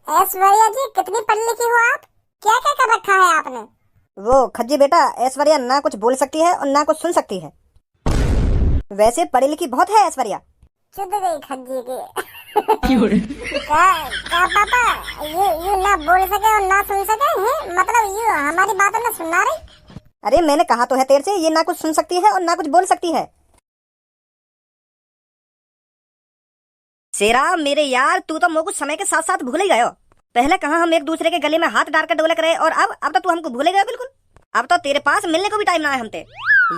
ऐश्वर्या जी, कितनी पढ़ी लिखी हो आप? क्या क्या कर रखा है आपने? वो खज्जी बेटा, ऐश्वर्या ना कुछ बोल सकती है और ना कुछ सुन सकती है। वैसे पढ़ी लिखी बहुत है ऐश्वर्या। चुद गई खज्जी की। क्या पापा? यू ना बोल सके और ना सुन सके हैं? मतलब यू हमारी बातों में सुनना रही? अरे मैंने कहा तो है तेरे से, ये ना कुछ सुन सकती है और ना कुछ बोल सकती है। शेरा मेरे यार, तू तो मुझको समय के साथ साथ भूल ही गयो। पहले कहाँ हम एक दूसरे के गले में हाथ डाल कर डोलक रहे, और अब तो तू हमको भूल गया बिल्कुल। अब तो तेरे पास मिलने को भी टाइम ना है हमसे।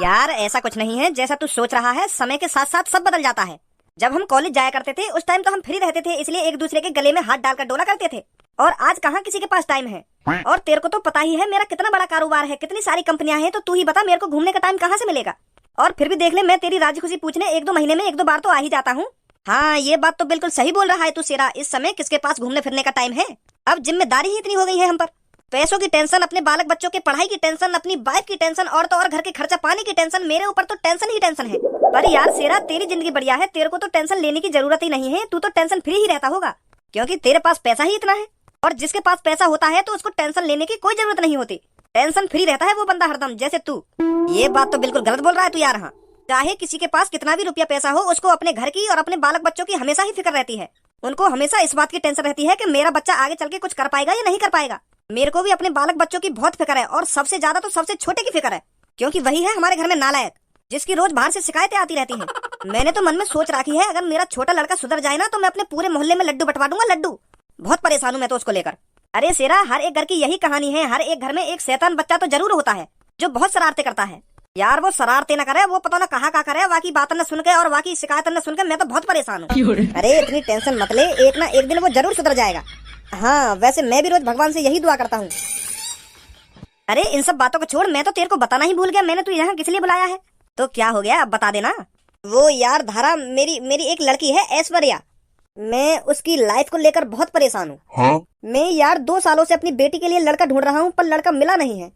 यार ऐसा कुछ नहीं है जैसा तू सोच रहा है, समय के साथ साथ सब बदल जाता है। जब हम कॉलेज जाया करते थे उस टाइम तो हम फ्री रहते थे, इसलिए एक दूसरे के गले में हाथ डालकर डोला करते थे। और आज कहाँ किसी के पास टाइम है। और तेरे को तो पता ही है मेरा कितना बड़ा कारोबार है, कितनी सारी कंपनियां हैं, तो तू ही बता मेरे को घूमने का टाइम कहाँ से मिलेगा। और फिर भी देख ले, मैं तेरी राजी खुशी पूछने एक दो महीने में एक दो बार तो आ ही जाता हूँ। हाँ ये बात तो बिल्कुल सही बोल रहा है तू शेरा, इस समय किसके पास घूमने फिरने का टाइम है। अब जिम्मेदारी ही इतनी हो गई है हम पर। पैसों की टेंशन, अपने बालक बच्चों के पढ़ाई की टेंशन, अपनी वाइफ की टेंशन, और तो और घर के खर्चा पानी की टेंशन। मेरे ऊपर तो टेंशन ही टेंशन है। पर यार शेरा, तेरी जिंदगी बढ़िया है, तेरे को तो टेंशन लेने की जरूरत ही नहीं है। तू तो टेंशन फ्री ही रहता होगा, क्योंकि तेरे पास पैसा ही इतना है। और जिसके पास पैसा होता है तो उसको टेंशन लेने की कोई जरूरत नहीं होती। टेंशन फ्री रहता है वो बंदा हरदम, जैसे तू। ये बात तो बिल्कुल गलत बोल रहा है तू यार। हाँ, चाहे किसी के पास कितना भी रुपया पैसा हो, उसको अपने घर की और अपने बालक बच्चों की हमेशा ही फिक्र रहती है। उनको हमेशा इस बात की टेंशन रहती है कि मेरा बच्चा आगे चल के कुछ कर पाएगा या नहीं कर पाएगा। मेरे को भी अपने बालक बच्चों की बहुत फिक्र है, और सबसे ज्यादा तो सबसे छोटे की फिक्र है, क्योंकि वही है हमारे घर में नालायक, जिसकी रोज बाहर से शिकायतें आती रहती हैं। मैंने तो मन में सोच रखी है, अगर मेरा छोटा लड़का सुधर जाए ना तो मैं अपने पूरे मोहल्ले में लड्डू बंटवा दूंगा। लड्डू। बहुत परेशान हूं मैं तो उसको लेकर। अरे शेरा, हर एक घर की यही कहानी है। हर एक घर में एक शैतान बच्चा तो जरूर होता है, जो बहुत शरारतें करता है। यार वो शरारतें न करे, वो पता ना कहाँ करे, वाकी बात न सुन के और वाकी शिकायत न सुन के मैं तो बहुत परेशान हूँ। अरे इतनी टेंशन मत ले, एक ना एक दिन वो जरूर सुधर जाएगा। हाँ वैसे मैं भी रोज भगवान से यही दुआ करता हूँ। अरे इन सब बातों को छोड़, मैं तो तेरे को बताना ही भूल गया, मैंने तू यहाँ किस लिए बुलाया है। तो क्या हो गया, अब बता देना। वो यार धारा, मेरी मेरी एक लड़की है ऐश्वर्या। मैं उसकी लाइफ को लेकर बहुत परेशान हूँ। हाँ? मैं यार 2 सालों से अपनी बेटी के लिए लड़का ढूंढ रहा हूँ, पर लड़का मिला नहीं है।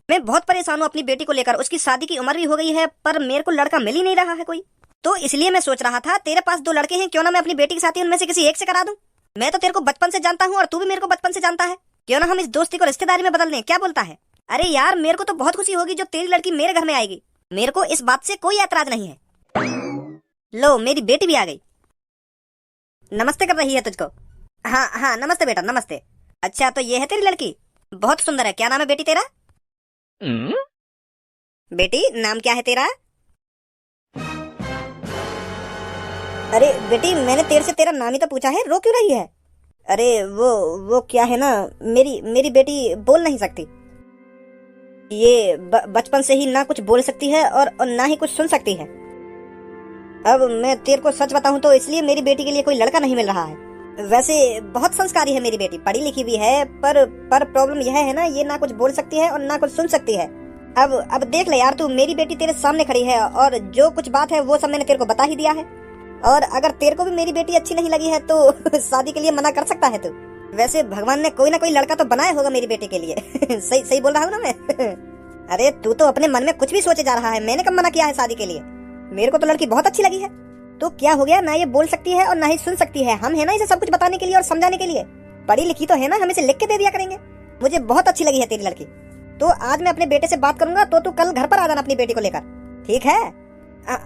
मैं बहुत परेशान हूँ अपनी बेटी को लेकर। उसकी शादी की उम्र भी हो गई है, पर मेरे को लड़का मिल ही नहीं रहा है कोई। तो इसलिए मैं सोच रहा था, तेरे पास 2 लड़के हैं, क्यों ना मैं अपनी बेटी के साथ ही उनमें से किसी एक से करा दूं। मैं तो तेरे को बचपन से जानता हूँ और तू भी मेरे को बचपन से जानता है, क्यों ना हम इस दोस्ती को रिश्तेदारी में बदल दें, क्या बोलता है। अरे यार मेरे को तो बहुत खुशी होगी जो तेरी लड़की मेरे घर में आएगी। मेरे को इस बात से कोई ऐतराज नहीं है। लो मेरी बेटी भी आ गई, नमस्ते कर रही है तुझको। हाँ हाँ नमस्ते बेटा नमस्ते। अच्छा तो ये है तेरी लड़की, बहुत सुंदर है। क्या नाम है बेटी तेरा? बेटी नाम क्या है तेरा? अरे बेटी, मैंने तेरे से तेरा नाम ही तो पूछा है, रो क्यों रही है? अरे वो क्या है ना, मेरी मेरी बेटी बोल नहीं सकती। ये बचपन से ही ना कुछ बोल सकती है और ना ही कुछ सुन सकती है। अब मैं तेरे को सच बताऊं तो इसलिए मेरी बेटी के लिए कोई लड़का नहीं मिल रहा है। वैसे बहुत संस्कारी है मेरी बेटी, पढ़ी लिखी भी है, पर प्रॉब्लम यह है ना, ये ना कुछ बोल सकती है और ना कुछ सुन सकती है। अब देख ले यार, तू मेरी बेटी तेरे सामने खड़ी है, और जो कुछ बात है वो सब मैंने तेरे को बता ही दिया है। और अगर तेरे को भी मेरी बेटी अच्छी नहीं लगी है तो शादी के लिए मना कर सकता है तू। वैसे भगवान ने कोई ना कोई लड़का तो बनाया होगा मेरी बेटी के लिए। सही सही बोल रहा हूँ ना मैं? अरे तू तो अपने मन में कुछ भी सोचे जा रहा है, मैंने कब मना किया है शादी के लिए। मेरे को तो लड़की बहुत अच्छी लगी है। तो क्या हो गया, ना ये बोल सकती है और ना ही सुन सकती है। हम है ना इसे सब कुछ बताने के लिए और समझाने के लिए। पढ़ी लिखी तो है ना, हम इसे लिख के दे दिया करेंगे। मुझे बहुत अच्छी लगी है तेरी लड़की। तो आज मैं अपने बेटे से बात करूंगा, तो तू कल घर पर आ जाना अपनी बेटी को लेकर, ठीक है?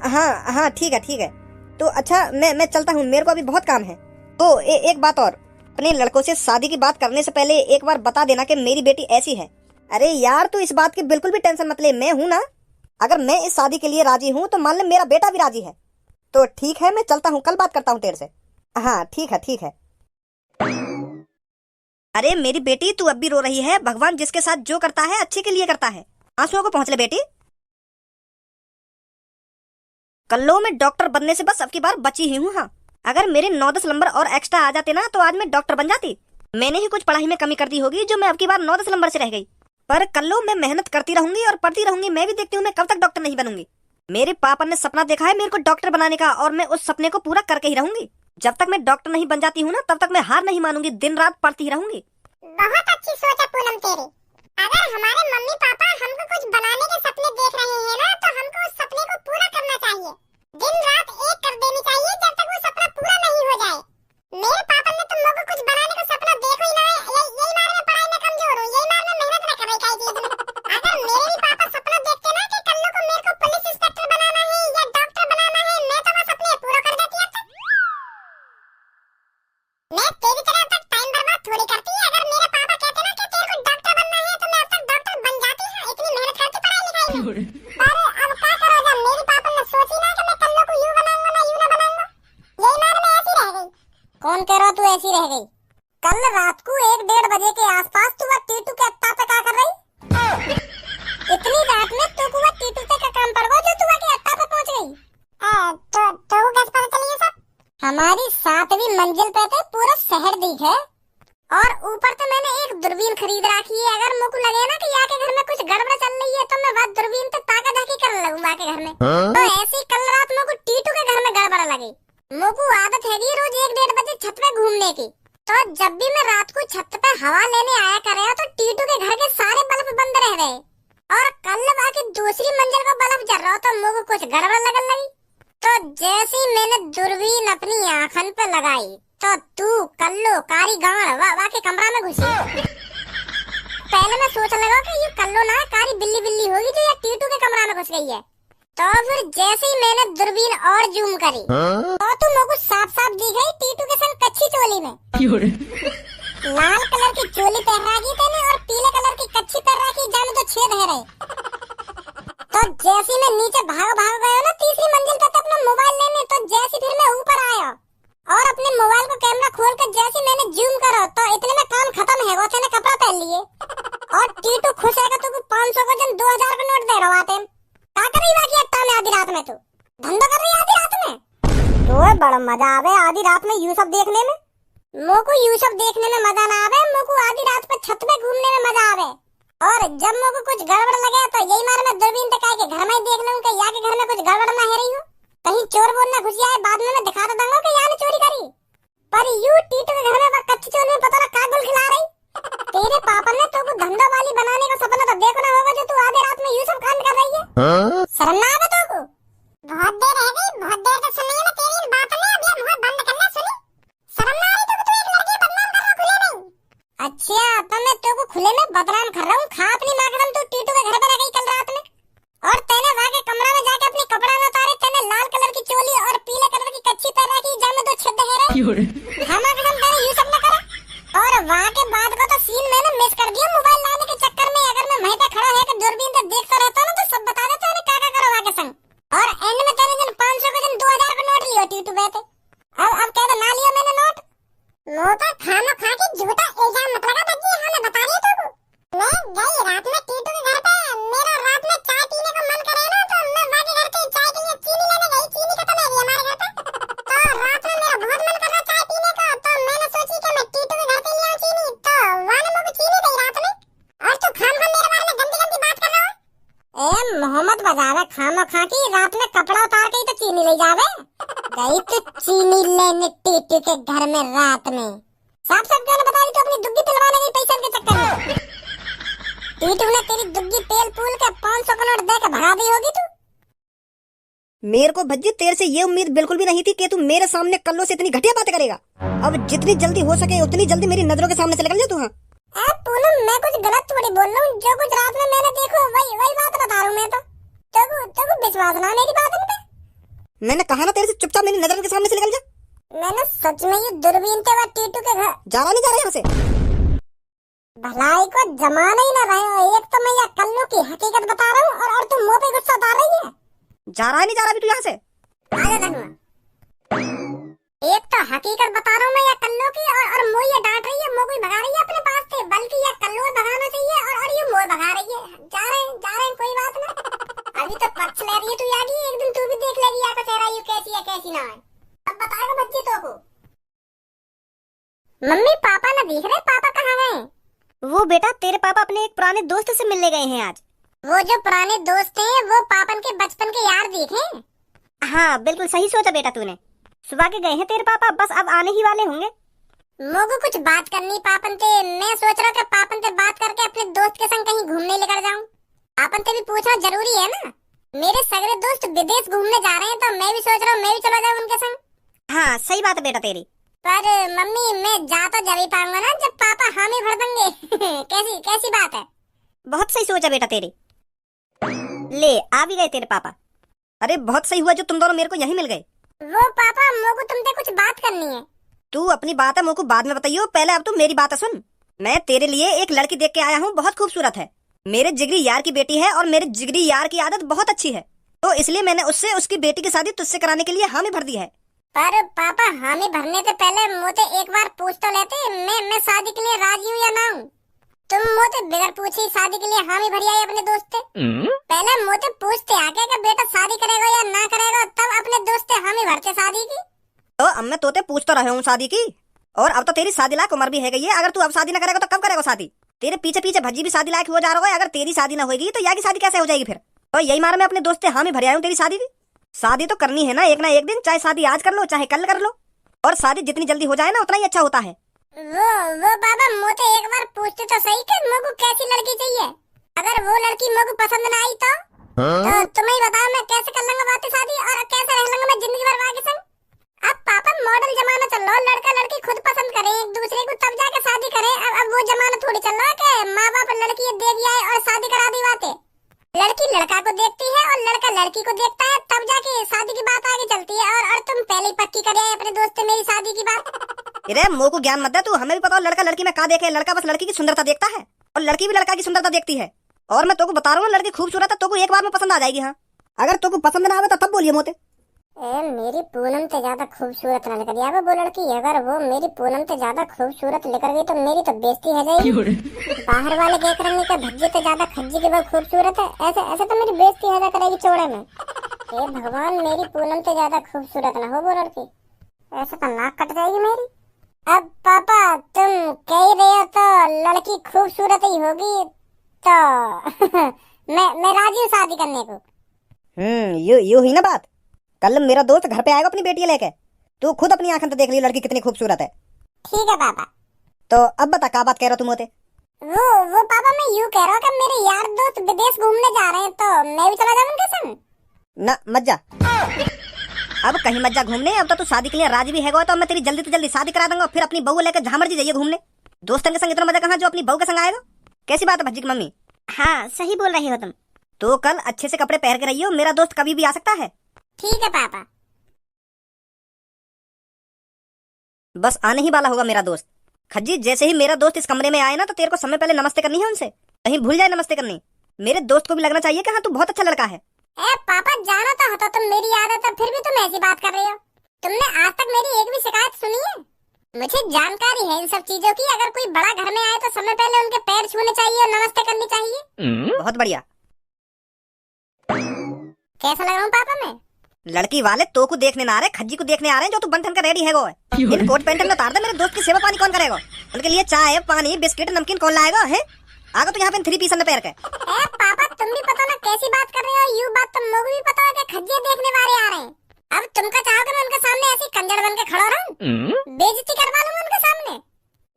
हाँ हाँ ठीक है ठीक है। तो अच्छा मैं चलता हूँ, मेरे को अभी बहुत काम है। तो एक बात और, अपने लड़कों से शादी की बात करने से पहले एक बार बता देना कि मेरी बेटी ऐसी है। अरे यार तू इस बात की बिल्कुल भी टेंशन मत ले, मैं हूँ ना। अगर मैं इस शादी के लिए राजी हूँ तो मान ले मेरा बेटा भी राजी है। तो ठीक है, मैं चलता हूँ, कल बात करता हूँ तेरे से। हाँ ठीक है ठीक है। अरे मेरी बेटी, तू अब भी रो रही है? भगवान जिसके साथ जो करता है अच्छे के लिए करता है। आंसुओं को पहुंच ले बेटी। कल्लो में डॉक्टर बनने से बस अब की बार बची ही हूँ। हाँ, अगर मेरे 9-10 नंबर और एक्स्ट्रा आ जाते ना तो आज मैं डॉक्टर बन जाती। मैंने ही कुछ पढ़ाई में कमी कर दी होगी जो मैं अब की बार 9-10 नंबर से रह गई। पर कल्लो मैं मेहनत करती रहूंगी और पढ़ती रहूंगी। मैं भी देखती हूँ मैं कब तक डॉक्टर नहीं बनूंगी। मेरे पापा ने सपना देखा है मेरे को डॉक्टर बनाने का, और मैं उस सपने को पूरा करके ही रहूंगी। जब तक मैं डॉक्टर नहीं बन जाती हूँ ना, तब तक मैं हार नहीं मानूंगी, दिन रात पढ़ती ही रहूंगी। बहुत अच्छी सोच है पूनम तेरी। अगर हमारे मम्मी पापा हमको कुछ बनाने के सपने देख रहे हैं ना, तो हमको उस सपने को पूरा करना चाहिए। दिन रात एक कर देनी चाहिए जब तक वो सपना पूरा नहीं हो जाए। मेरे पापा ने तो मुझको कुछ बनाने का सपना देखा ही ना, कौन कह रहा तू ऐसी रह गई? कल रात को 1-1:30 बजे के आसपास तू वह टीटू के अत्ता पे क्या कर रही? इतनी रात में तू को वह टीटू पे का काम पड़ गया जो तू वह के अत्ता पे पहुंच गई? तो वो कैसे पता चली ये सब? हमारी 7वीं मंजिल पे थे, पूरा शहर दिख है और ऊपर तो मैंने एक दूरबीन खरीद रखी है। अगर मुझको लगे ना कि यहाँ के घर में कुछ गड़बड़ चल रही है तो मैं बात दूरबीन पे ताका झाकी करने लगूंगा के घर में। तो ऐसी कल रात मुझको टीटू के घर में गड़बड़ लगी। मुझको आदत है रोज 1-1:30 बजे छत पे घूमने की, तो जब भी मैं रात को छत पे हवा लेने आया करे तो टीटू के घर के सारे बल्ब बंद रह गए और कल बाकी दूसरी मंजिल का बल्ब जल रहा तो मुझको कुछ गड़बड़ लगने लगी। तो जैसे ही मैंने दूरबीन अपनी आंखन पे लगाई तो तू कल्लो कारी गाड़ वा के कमरा में घुसी। पहले मैं सोच लगा कि ये कल्लो ना कारी बिल्ली बिल्ली होगी जो ये टीटू के कमरा में घुस गई है। तो फिर जैसे ही मैंने दूरबीन और जूम करी तो तू मुझको साफ साफ दिख रही टीटू के संग कच्ची चोली में। लाल कलर की चोली पहन रखी थी और पीले कलर की कच्ची पहन रखी, जाने तो छेद है रहे। तो जैसे मैं नीचे भाग गया ना 3री मंजिल पे अपना मोबाइल लेने, तो जैसे फिर मैं ऊपर आया और अपने मोबाइल को कैमरा खोल कर जैसे मैंने जूम करा तो इतने में काम खत्म है। वो ने कपड़ा पहन लिए और टीटू खुश है तो 500 का जन 2000 का नोट दे रहा है। क्या कर रही बाकी अट्टा में आधी रात में? तू धंधा कर रही है आधी रात में? तो बड़ा मजा आवे आधी रात में यू सब देखने में। मोको यू सब देखने में मजा ना आवे, मोको आधी रात पे छत पे घूमने में मजा आवे। और जब मोको कुछ गड़बड़ लगे तो यही मार मैं दूरबीन पे के घर में ही देख लूं कि यहाँ के घर में कुछ गड़बड़ ना है रही हो, कहीं चोर बोल ना घुस जाए। बाद में मैं दिखा तो दूंगा कि यहाँ ने चोरी करी, पर यू टीटू के घर में कच्ची चोर में पता ना क्या गुल खिला रही। तेरे पापा ने तो को धंधा वाली बनाने का सपना तो देखो ना होगा जो तू आधी रात में यू सब काम कर रही है। शर्म ना आवे तो को? बहुत देर रह गई, बहुत देर तक सुनी ना तेरी बात ने, अब ये मुंह बंद करना। सुनी शर्म ना आ रही तो तू एक लड़की बदनाम कर रहा खुले में। अच्छा तो मैं तो को खुले में बदनाम कर रहा हूँ। खा अपनी माँ कसम, तू टीटू के घर पे रह गई कल रात में और तेने वहाँ के कमरा में जाके अपनी कपड़ा न उतारे, तेने लाल कलर की चोली और पीले कलर की कच्ची पहन रखी, जामे तो छेद है रे। खामा कसम तेरे यू सब न करा। और वहाँ के बाद का तो सीन मैंने मिस कर दिया मोबाइल लाने के चक्कर में। अगर मैं वहीं पे खड़ा है कि दूरबीन से देखता रहता ना तो सब बता देता है क्या करो वहाँ के संग। और एंड में तेरे जन 500 का जन 2000 का नोट लियो टीटू बैठे। अब कह दो ना लिया मैंने नोट। मोटा खाना खा के झूठा इल्जाम मत लगा बच्ची, हमें बता रही है तू। मैं गई रात में टीटू के घर पे, मेरा रात में चाय पीने का मन करे ना तो मैं वहाँ के घर पे चाय के लिए चीनी लेने गई। चीनी खत्म है हमारे घर पे, तो रात में मेरा बहुत मन कर रहा चाय पीने का, तो मैंने सोची कि मैं टीटू के घर पे ले आऊं चीनी, तो वहाँ ने मुझे चीनी दी रात में। और तू खाम मेरे बारे में गंदी गंदी बात कर रहा है। ए मोहम्मद बजावे खामा खा की रात में कपड़ा उतार के ही तो चीनी ले जावे। गई तो चीनी लेने टीटू के घर में रात में। साफ साफ क्यों बता रही तू अपनी दुग्गी पिलवाने की पैसे के चक्कर में? टीटू ने तेरी दुग्गी तेल पूल के 500 का नोट दे के भगा दी होगी तू। मेरे को भज्जी तेरे से ये उम्मीद बिल्कुल भी नहीं थी कि तू मेरे सामने कल्लो से इतनी घटिया बातें करेगा। अब जितनी जल्दी हो सके उतनी जल्दी मेरी नजरों के सामने से निकल जा तू। हाँ पूनम मैं कुछ गलत थोड़ी बोल रहा हूँ, जो कुछ रात में मैंने देखो वही बात बता रहा हूँ मैं। तो विश्वास ना मेरी बात पे। मैंने कहा ना तेरे से चुपचाप मेरी नजरों के सामने से निकल जा। मैंने सच में ये दूरबीन पे टीटू के घर जा रहा नहीं जा रहा यहाँ से। भलाई को जमाना ही ना रहे हो। एक तो मैं ये कल्लू की हकीकत बता रहा हूँ और तुम मुंह पे गुस्सा उतार रही है। जा रहा है नहीं जा रहा अभी तू यहाँ से? आजा धनुआ, एक तो हकीकत बता रहा हूँ मैं ये कल्लू की और मुझे ये डांट रही है, मुझे कोई भगा रही है अपने पास से, बल्कि ये कल्लू भगाना चाहिए और ये मोर भगा रही है। जा रहे हैं कोई बात ना। अभी तो पक्ष ले रही है तू यागी, एक दिन तू भी देख लेगी यहाँ का चेहरा यू कैसी है कैसी ना है। अब बताएगा बच्ची तो को। मम्मी पापा ना दिख रहे, पापा कहाँ गए? वो बेटा तेरे पापा अपने एक पुराने दोस्त से मिलने गए हैं आज। वो जो पुराने दोस्त हैं वो पापन के बचपन के यार दिखे? हाँ बिल्कुल सही सोचा बेटा तूने। सुबह के गए हैं तेरे पापा, बस अब आने ही वाले होंगे। मोगो कुछ बात करनी पापन से। मैं सोच रहा कि पापन से बात करके अपने दोस्त के संग कहीं घूमने लेकर जाऊं। पापन से भी पूछना जरूरी है ना। मेरे सगरे दोस्त विदेश घूमने जा रहे हैं तो मैं भी सोच रहा हूँ मैं भी चला जाऊँ उनके संग। हाँ सही बात है बेटा तेरी। पर मम्मी मैं जा तो जब ही पाऊंगा ना जब पापा हामी भर देंगे। कैसी बात है? बहुत सही सोचा बेटा तेरी। ले आ भी गए तेरे पापा। अरे बहुत सही हुआ जो तुम दोनों मेरे को यहीं मिल गए। वो पापा मोको तुमसे कुछ बात करनी है। तू अपनी बात है मोको बाद में बताइयो, पहले अब तू मेरी बात सुन। मैं तेरे लिए एक लड़की देख के आया हूँ, बहुत खूबसूरत है। मेरे जिगरी यार की बेटी है और मेरे जिगरी यार की आदत बहुत अच्छी है, तो इसलिए मैंने उससे उसकी बेटी की शादी तुझसे कराने के लिए हामी भर दी है। पर पापा हामी भरने से पहले मोते एक बार पूछ तो लेते, मैं शादी के लिए राजी हूँ या ना हूँ। तुम मोते बिगर पूछी शादी के लिए हामी भरी आई अपने दोस्त से। पहले मोते पूछते आके कि बेटा शादी करेगा या ना करेगा, तब अपने दोस्त से हामी भरते शादी की। तो अब मैं तोते पूछ तो रहा हूँ शादी की, और अब तो तेरी शादी लायक उम्र भी है गई है। अगर तू अब शादी ना करेगा तो कब करेगा शादी? तेरे पीछे पीछे भज्जी भी शादी लायक हो जा रहा है। अगर तेरी शादी ना होगी तो यहाँ की शादी कैसे हो जाएगी फिर? तो यही मार मैं अपने दोस्त से हामी भरी आई हूँ तेरी शादी की। शादी तो करनी है ना एक दिन, चाहे शादी आज कर लो चाहे कल कर लो, और शादी जितनी जल्दी हो जाए ना उतना ही अच्छा होता है। वो बाबा मोते एक बार पूछते तो सही कि मोगू कैसी लड़की चाहिए। अगर वो लड़की मोगू पसंद ना आई तो तुम्हें ही बताओ मैं कैसे कर लूंगा बातें शादी, और कैसे रह लूंगा मैं जिंदगी भर आगे संग। अब पापा मॉडल जमाना चल रहा, लड़का लड़की खुद पसंद करे एक दूसरे को तब जाके शादी करे। अब वो जमाना थोड़ी चल रहा है कि माँ बाप लड़की देख आए और शादी करा दी बातें। लड़की लड़का को देखती है और लड़का लड़की को देखता है, तब जाके शादी की बात आगे चलती है। और तुम पहले ही पक्की कर आए अपने दोस्त से मेरी शादी की बात। अरे मोह को ज्ञान मत दे तू, हमें भी पता है लड़का लड़की में क्या देखे। लड़का बस लड़की की सुंदरता देखता है और लड़की भी लड़का की सुंदरता देखती है। और मैं तुमको बता रहा हूँ लड़की खूबसूरत है, तुमको एक बार में पसंद आ जाएगी। हाँ अगर तुमको पसंद ना आवे तो तब बोलिए मोते। मेरी पूनम से ज्यादा खूबसूरत ना निकल आवे वो लड़की। अगर वो मेरी पूनम से ज्यादा खूबसूरत निकल गई तो मेरी तो बेइज्जती हो जाएगी। बाहर वाले देख रहे हैं कि भज्जी से ज्यादा खज्जी की वो खूबसूरत है, ऐसे ऐसे तो मेरी बेइज्जती हो जा करेगी चौड़े में। हे भगवान मेरी पूनम से ज्यादा खूबसूरत ना हो वो लड़की, ऐसे तो नाक कट जाएगी मेरी। अब पापा तुम कह ही रहे हो तो लड़की खूबसूरत ही होगी तो मैं राजी हूँ शादी करने को। यू ही ना बात। कल मेरा दोस्त घर पे आएगा अपनी बेटी लेके, तू खुद अपनी आंखों से देख ली लड़की कितनी खूबसूरत है। ठीक है पापा। तो अब बता क्या बात कह रहा तुम होते? वो पापा मैं यूँ कह रहा हूँ कि मेरे यार दोस्त विदेश घूमने जा रहे हैं तो मैं भी चला जाऊँ उनके संग। ना मत जा, अब कहीं मत जा घूमने। अब तो तू शादी के लिए राजी भी है तो मैं तेरी जल्दी से जल्दी शादी करा दूंगा, फिर अपनी बहू लेकर जहाँ मर्जी जाइए घूमने। दोस्तों के संग इतना मजा कहाँ जो अपनी बहू के संग आएगा। कैसी बात है भज्जी की मम्मी? हाँ सही बोल रही हो तुम। तो कल अच्छे से कपड़े पहन के रहियो, मेरा दोस्त कभी भी आ सकता है। ठीक है पापा। बस आने ही वाला होगा मेरा दोस्त। खज्जी जैसे ही मेरा दोस्त इस कमरे में आए ना तो तेरे को समय पहले नमस्ते करनी है उनसे, कहीं भूल जाए नमस्ते करनी। मेरे दोस्त को भी लगना चाहिए कि हाँ तू बहुत अच्छा लड़का है। पापा जाना तो होता तुम मेरी आदत है, फिर भी तुम ऐसी बात कर रहे हो। तुमने आज तक मेरी एक भी शिकायत सुनी है? मुझे जानकारी है इन सब चीजों की। अगर कोई बड़ा घर में आए तो समय पहले उनके पैर छूने चाहिए और नमस्ते करनी चाहिए। बहुत बढ़िया। कैसा लग रहा हूँ पापा मैं? लड़की वाले तो को देखने ना आ रहे, खज्जी को देखने आ रहे हैं जो तू बन ठन का रेडी है। वो इन कोट पैंट में उतार दे। मेरे दोस्त की सेवा पानी कौन करेगा? उनके लिए चाय पानी बिस्किट नमकीन कौन लाएगा? है आगे तो यहाँ पे 3 पीस में पैर के। पापा तुम भी पता ना कैसी बात कर रहे हो। यू बात तुम लोग भी पता है कि खज्जियाँ देखने वाले आ रहे हैं। अब तुमका चाहोगे मैं उनके सामने ऐसी कंजर बन के खड़ा रहूं? बेइज्जती करवा लूंगा उनके सामने।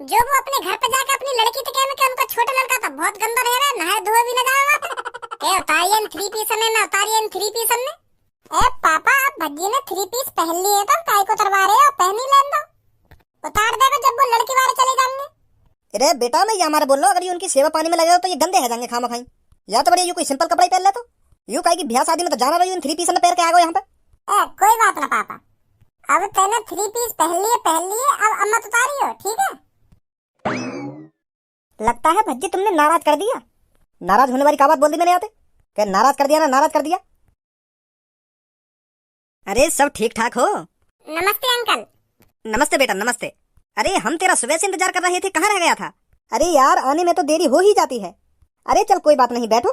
जो वो अपने घर पे जाके अपनी लड़की तो कहने कि उनका छोटा लड़का था बहुत गंदा रह रहा है, नहाए धोए भी न जाएगा। उतारिए 3 पीस में ना उतारिए 3 पीस में। पापा अब भज्जी ने 3 पीस पहन लिए तो काय को उतरवा रहे हो? पहन ही लेने दो, उतार देगा जब वो लड़की वाले चले जाएंगे। अरे बेटा मैं ये हमारे बोल रहा हूँ, अगर ये उनकी सेवा पानी में लगे हो तो ये गंदे है जाएंगे खामा खाई। या तो बढ़िया यू कोई सिंपल कपड़ा ही पहन ले। तो यू कहीं की ब्याह शादी में तो जाना रही 3 पीस में पैर के आ गए यहाँ पे। कोई बात ना पापा, अब तूने 3 पीस पहन लिए अब अम्मा उतारी हो। ठीक है। लगता है भज्जी तुमने नाराज कर दिया। नाराज होने वाली क्या बात बोल दी मैंने आते? क्या नाराज कर दिया ना? नाराज कर दिया? अरे सब ठीक ठाक हो? नमस्ते अंकल। नमस्ते बेटा नमस्ते। अरे हम तेरा सुबह से इंतजार कर रहे थे, कहाँ रह गया था? अरे यार आने में तो देरी हो ही जाती है। अरे चल कोई बात नहीं बैठो।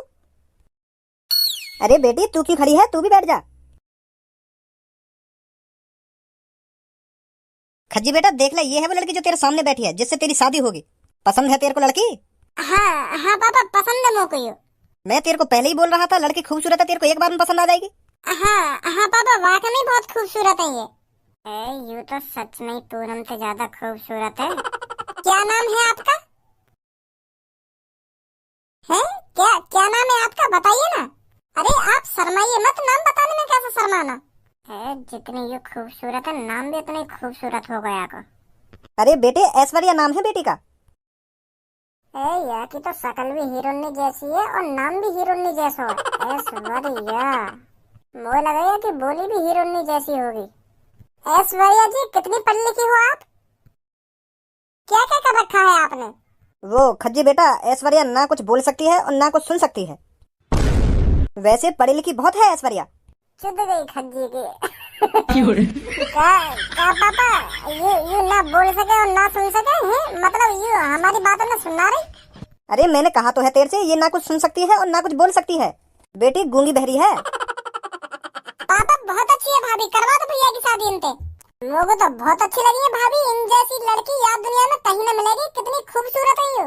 अरे बेटी तू क्यों खड़ी है, तू भी बैठ जा। खज्जी बेटा देख ले, ये है वो लड़की जो तेरे सामने बैठी है जिससे तेरी शादी होगी। पसंद है तेरे को लड़की? हाँ पापा पसंद है मुझको। मैं तेरे को पहले ही बोल रहा था लड़की खूबसूरत है, तेरे को एक बार में पसंद आ जाएगी। हाँ पापा वाकई में बहुत खूबसूरत है ये। यू तो सच में पूनम से ज्यादा खूबसूरत है। क्या नाम है आपका? है क्या नाम है आपका बताइए ना। अरे आप शर्माइए मत, नाम बताने में कैसे शर्माना है। जितनी ये खूबसूरत है नाम भी उतनी खूबसूरत हो गया को। अरे बेटे ऐश्वर्या नाम है बेटी का। यार की तो शकल भी हीरोइनी जैसी है और नाम भी हीरोइनी जैसा है। ऐश्वर्या मुझे लगा कि बोली भी हीरोइनी जैसी होगी। ऐश्वर्या जी कितनी पढ़ी लिखी हो आप? क्या क्या कर रखा है आपने? वो खज्जी बेटा ऐश्वर्या ना कुछ बोल सकती है और ना कुछ सुन सकती है। वैसे पढ़ी लिखी बहुत है ऐश्वर्या। चुद गई खज्जी की। का पापा यू ना बोल सके और ना सुन सके हैं? मतलब यू हमारी बातों में सुनना रही? अरे मैंने कहा तो है तेरे से, ये ना कुछ सुन सकती है और ना कुछ बोल सकती है। बेटी गूंगी बहरी है। पापा बहुत अच्छी है भाभी, करवा दो भैया की शादी इनसे। लोगों तो बहुत अच्छी लगी है भाभी, इन जैसी लड़की यार दुनिया में कहीं न मिलेगी। कितनी खूबसूरत है यू।